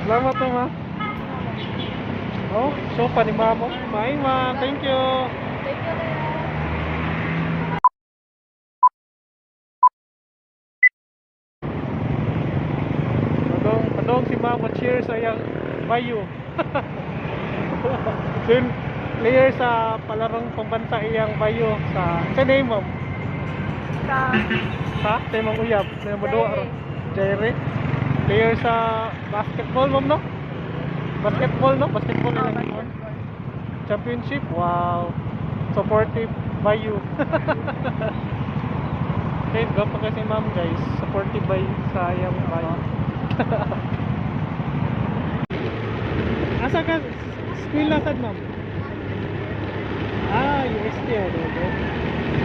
Salamat po, ma. Oh, sopa ni mamo. Bye, ma. Thank you. Thank you, Kuya. Padong si mamo. Cheers sa iyang bayo. Sin player sa palarong pambansa iyang bayo sa name, ma'am. Sa Sa imong uyab. Na mo Jaire. Jaire. Player sa basketball, ma'am, no? Basketball, no? Basketball Oh, ilang basketball. championship. Wow. Supportive by you. Okay, gwapo kasi ma'am, guys. Supportive by sa iyang bayo. Asa ka school na sad, ma'am? Ah, UST ano.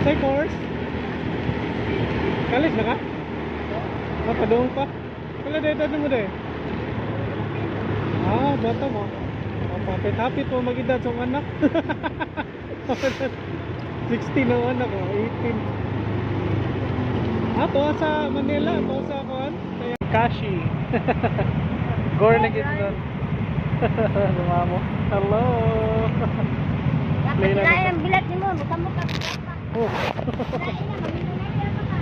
Say course? College na ka? Padung pa? Kala edad mo de? Ah, bata mo. Papit-hapit mo mag-edad sa anak. 16 ang anak mo, 18. Ah, to sa Manila, to sa kuan. Kashi. Gore na gid nun. Mamo. Hello. Dapat na yung bilat ni mo. Mukamot ka. Oh. Lain na, maminunay ka pa.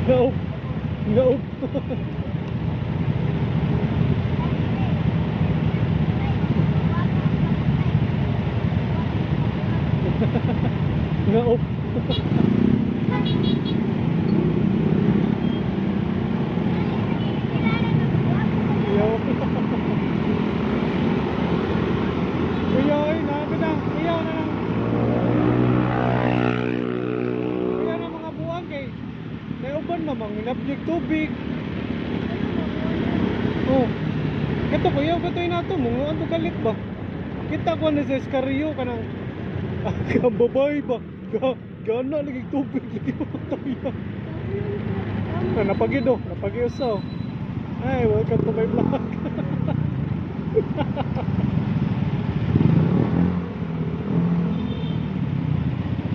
Nope. Nope. Nope. Yo. Kuya, oy, nabi na. Kuya na lang. Kuya na mga buwang kay nauban mamang inablig tubig. Oh. Kato kuya, katoy na to. Mga ano galit ba? Kita ko na sa eskaryo ka ng kababay ba? Gana lagi tubig lagi patay. Napagido, napagiusaw. Ay, welcome to my vlog.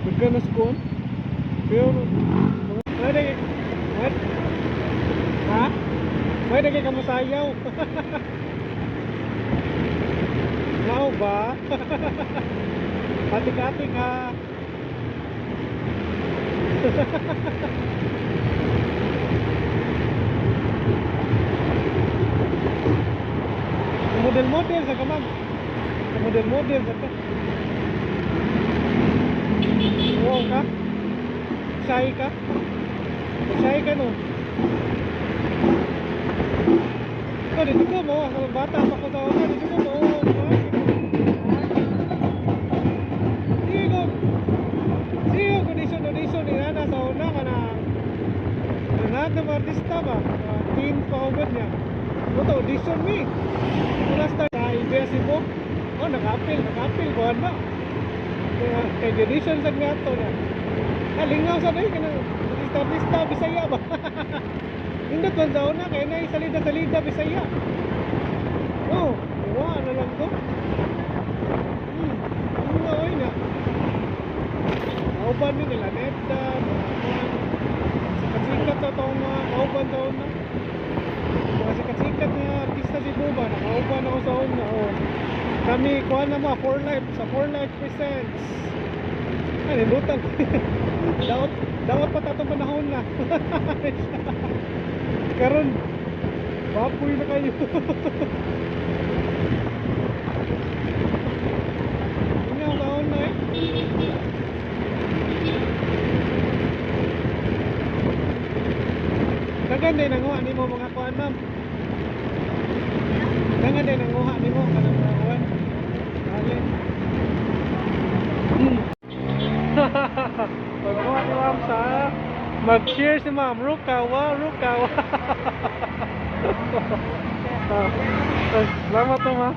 Magkano school? Pero, pwede, what? Ha? Pwede kayo kamasayaw. Now ba? Hati-hati ka. Model-model sa kamam. Model-model sa ka. Wow ka? Shy ka? Shy ka no? Ikaw, dito ko mo. Bata pa ko sa una. Dito ko mo. Sige ko. Audition ni Ana sa una ka na. Lahat ng artista ba? Team pa-hubad niya. Ito, audition me. Last time sa ABS mo. Oh, naka-appeal ko ano. Kaya audition sa nga ito niya. Lingaw sa dahi ka na. Artista, Bisaya ba? Indot man sa una, kaya na salida Bisaya. Oh, ano lang to? Ano nga, oy na. Kauban ni nila, Neta, sikat-sikat na itong mga kauban taon na. Mga sikat-sikat na artista si Buba, nakauban ako sa una. Oh. Kami, kuha na mga 4Life, sa 4Life Presents. Ay, nilutan. Dapat pa tatong panahon na. Karon, baboy na kayo. Hindi ako taon na eh. Dagan din nanguha ni mo mga kuan, ma'am. Dagan din nanguha ni mo kanang mga kuan. Alin. Pagkuha ni ma'am sa mag-cheers si ma'am. Rukawa, Rukawa. Salamat po, ma'am.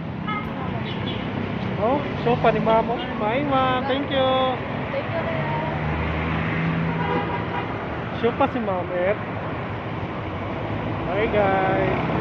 Oh, sopa ni ma'am. Bye, ma'am. Thank you. Thank you, Kuya. Sopa si ma'am. Bye, guys.